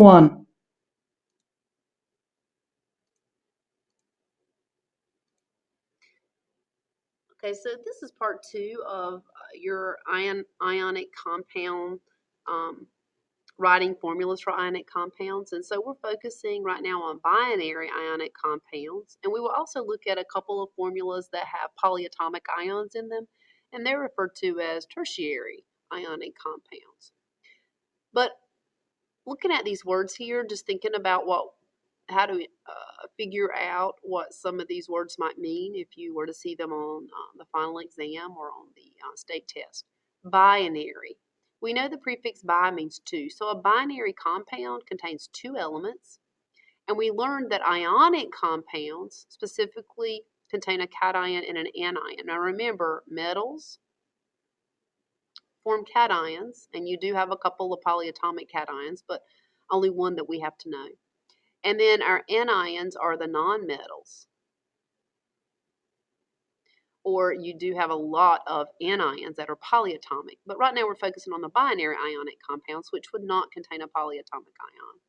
1. Okay, so this is part 2 of your ionic compound writing formulas for ionic compounds. And so we're focusing right now on binary ionic compounds. And we will also look at a couple of formulas that have polyatomic ions in them, and they're referred to as tertiary ionic compounds. But looking at these words here, just thinking about how to figure out what some of these words might mean if you were to see them on the final exam or on the state test. Binary. We know the prefix bi means two, so a binary compound contains two elements. And we learned that ionic compounds specifically contain a cation and an anion. Now remember, metals form cations, and you do have a couple of polyatomic cations, but only one that we have to know. And then our anions are the nonmetals. Or you do have a lot of anions that are polyatomic. But right now we're focusing on the binary ionic compounds, which would not contain a polyatomic ion.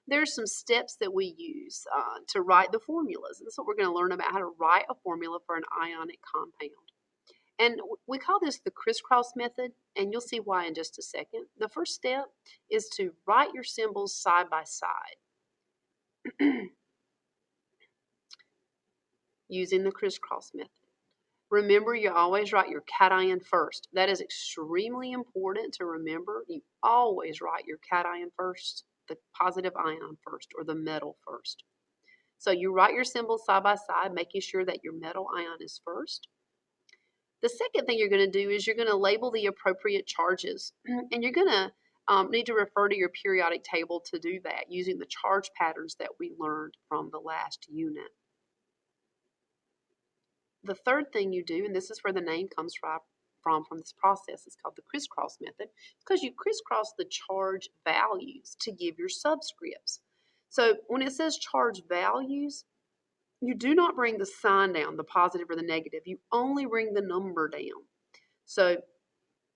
There's some steps that we use to write the formulas. And this is what we're going to learn about, how to write a formula for an ionic compound. And we call this the crisscross method, and you'll see why in just a second. The first step is to write your symbols side by side using the crisscross method. Remember, you always write your cation first. That is extremely important to remember. You always write your cation first, the positive ion first, or the metal first. So you write your symbols side by side, making sure that your metal ion is first. The second thing you're going to do is you're going to label the appropriate charges, and you're going to need to refer to your periodic table to do that using the charge patterns that we learned from the last unit. The third thing you do, and this is where the name comes from this process, it's called the crisscross method, because you crisscross the charge values to give your subscripts. So when it says charge values, you do not bring the sign down, the positive or the negative. You only bring the number down. So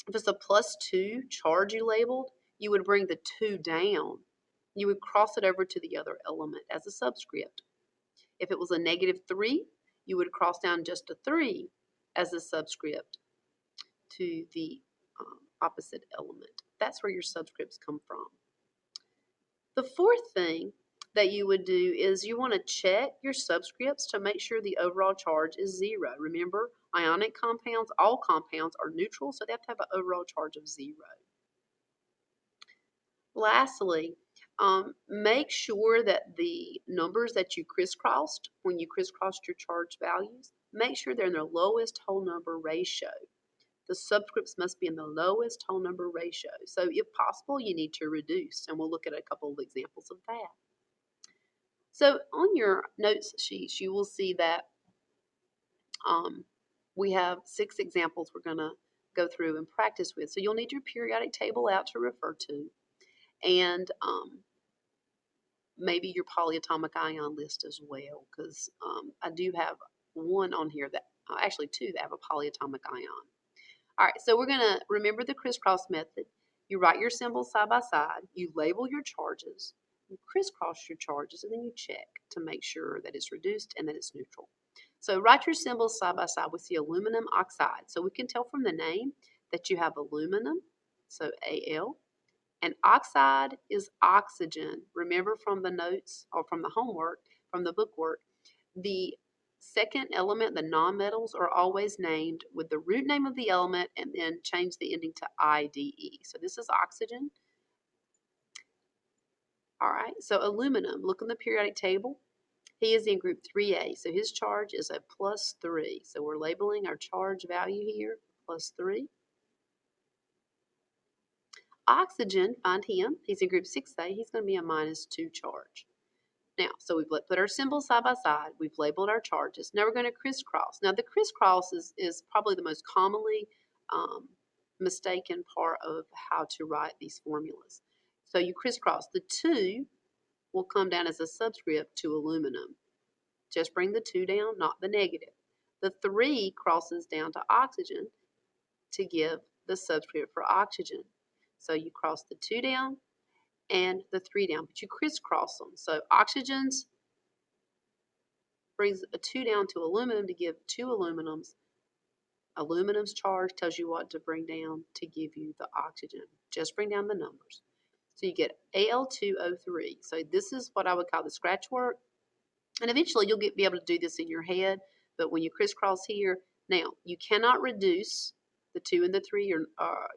if it's a +2 charge you labeled, you would bring the 2 down. You would cross it over to the other element as a subscript. If it was a -3, you would cross down just a 3 as a subscript to the opposite element. That's where your subscripts come from. The fourth thing that you would do is you want to check your subscripts to make sure the overall charge is 0. Remember, ionic compounds, all compounds are neutral, so they have to have an overall charge of 0. Lastly, make sure that the numbers that you crisscrossed, when you crisscrossed your charge values, make sure they're in their lowest whole number ratio. The subscripts must be in the lowest whole number ratio. So if possible, you need to reduce, and we'll look at a couple of examples of that. So on your notes sheets, you will see that we have 6 examples we're going to go through and practice with. So you'll need your periodic table out to refer to, and maybe your polyatomic ion list as well, because I do have one on here that, actually 2 that have a polyatomic ion. All right, so we're going to remember the crisscross method. You write your symbols side by side, you label your charges, you crisscross your charges, and then you check to make sure that it's reduced and that it's neutral. So write your symbols side by side with the aluminum oxide. So we can tell from the name that you have aluminum, so Al, and oxide is oxygen. Remember from the notes or from the homework, from the bookwork, the second element, the nonmetals, are always named with the root name of the element and then change the ending to IDE. So this is oxygen. All right, so aluminum, look in the periodic table. He is in group 3A, so his charge is a +3. So we're labeling our charge value here, +3. Oxygen, find him. He's in group 6A. He's going to be a -2 charge. Now, so we've put our symbols side by side. We've labeled our charges. Now we're going to crisscross. Now the crisscross is probably the most commonly mistaken part of how to write these formulas. So you crisscross. The 2 will come down as a subscript to aluminum. Just bring the 2 down, not the negative. The 3 crosses down to oxygen to give the subscript for oxygen. So you cross the 2 down, and the 3 down, but you crisscross them. So oxygens brings a 2 down to aluminum to give 2 aluminums. Aluminum's charge tells you what to bring down to give you the oxygen. Just bring down the numbers. So you get Al2O3. So this is what I would call the scratch work. And eventually you'll be able to do this in your head. But when you crisscross here, now you cannot reduce the 2 and the 3.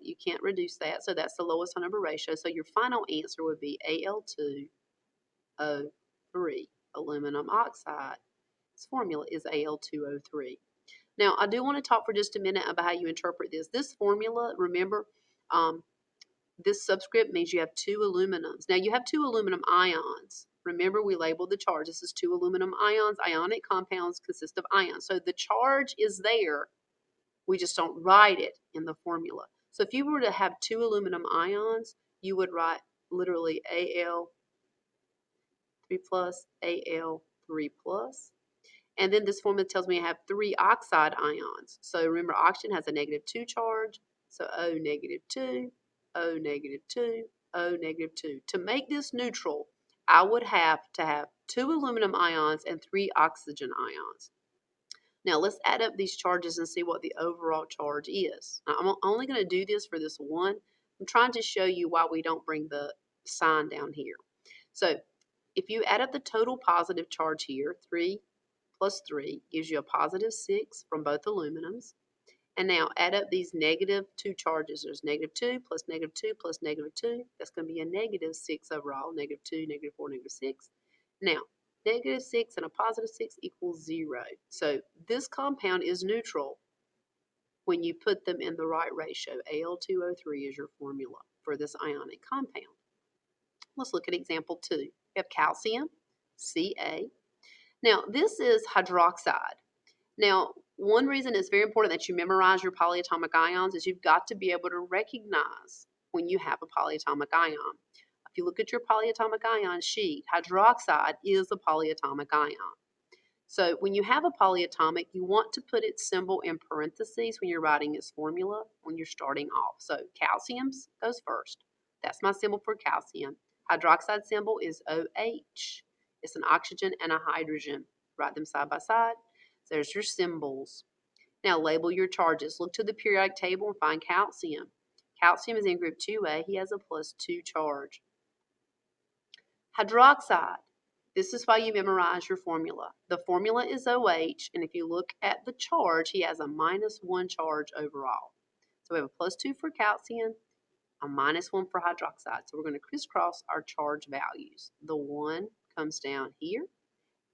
You can't reduce that. So that's the lowest whole number ratio. So your final answer would be Al2O3, aluminum oxide. Its formula is Al2O3. Now, I do want to talk for just a minute about how you interpret this. This formula, remember, this subscript means you have 2 aluminums. Now, you have 2 aluminum ions. Remember, we labeled the charge. This is 2 aluminum ions. Ionic compounds consist of ions. So the charge is there. We just don't write it in the formula. So if you were to have 2 aluminum ions, you would write literally Al3 plus, Al3 plus. And then this formula tells me I have 3 oxide ions. So remember, oxygen has a -2 charge. So O -2, O -2, O -2. To make this neutral, I would have to have 2 aluminum ions and 3 oxygen ions. Now let's add up these charges and see what the overall charge is. Now, I'm only going to do this for this one. I'm trying to show you why we don't bring the sign down here. So if you add up the total positive charge here, 3 plus 3 gives you a +6 from both aluminums. And now add up these -2 charges. There's -2 plus -2 plus -2. That's going to be a -6 overall. -2, -4, -6. Now, -6 and a +6 equals 0. So this compound is neutral when you put them in the right ratio. Al2O3 is your formula for this ionic compound. Let's look at example 2. We have calcium, Ca. Now, this is hydroxide. Now, one reason it's very important that you memorize your polyatomic ions is you've got to be able to recognize when you have a polyatomic ion. If you look at your polyatomic ion sheet, hydroxide is a polyatomic ion. So when you have a polyatomic, you want to put its symbol in parentheses when you're writing its formula when you're starting off. So calcium goes first. That's my symbol for calcium. Hydroxide symbol is OH. It's an oxygen and a hydrogen. Write them side by side. So there's your symbols. Now label your charges. Look to the periodic table and find calcium. Calcium is in group 2A. He has a +2 charge. Hydroxide. This is why you memorize your formula. The formula is OH, and if you look at the charge, he has a -1 charge overall. So we have a +2 for calcium, a -1 for hydroxide. So we're going to crisscross our charge values. The 1 comes down here,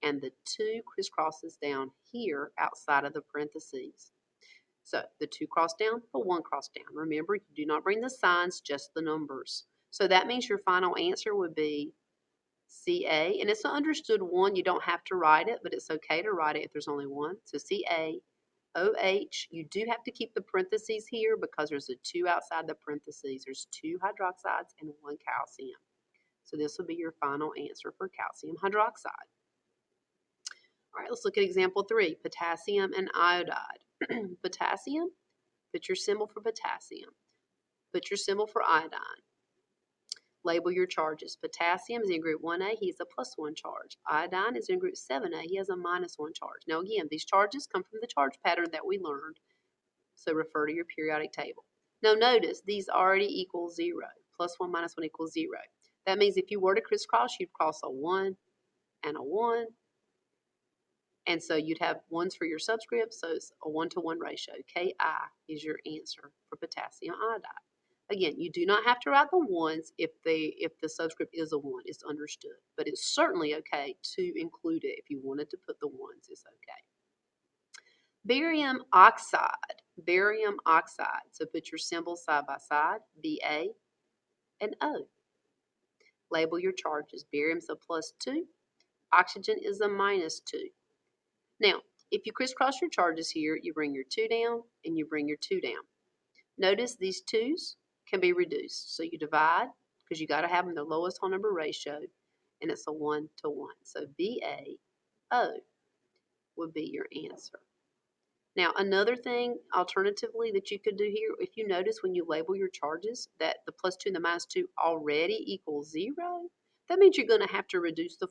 and the 2 crisscrosses down here outside of the parentheses. So the 2 cross down, the 1 cross down. Remember, you do not bring the signs, just the numbers. So that means your final answer would be Ca, and it's an understood one. You don't have to write it, but it's okay to write it if there's only one. So Ca, OH. You do have to keep the parentheses here because there's a 2 outside the parentheses. There's 2 hydroxides and 1 calcium. So this will be your final answer for calcium hydroxide. All right, let's look at example 3, potassium and iodide. Potassium, put your symbol for potassium. Put your symbol for iodine. Label your charges. Potassium is in group 1A. He has a +1 charge. Iodine is in group 7A. He has a -1 charge. Now again, these charges come from the charge pattern that we learned. So refer to your periodic table. Now notice these already equal 0. +1 -1 equals 0. That means if you were to crisscross, you'd cross a 1 and a 1. And so you'd have 1s for your subscript. So it's a 1-to-1 ratio. Ki is your answer for potassium iodide. Again, you do not have to write the 1s if the subscript is a 1. It's understood. But it's certainly okay to include it. If you wanted to put the 1s, it's okay. Barium oxide. Barium oxide. So put your symbols side by side, Ba and O. Label your charges. Barium's a +2. Oxygen is a -2. Now, if you crisscross your charges here, you bring your 2 down and you bring your 2 down. Notice these 2's can be reduced. So you divide, because you got to have them the lowest whole number ratio, and it's a 1-to-1. So BaO would be your answer. Now, another thing, alternatively, that you could do here, if you notice when you label your charges that the +2 and the -2 already equals 0, that means you're going to have to reduce the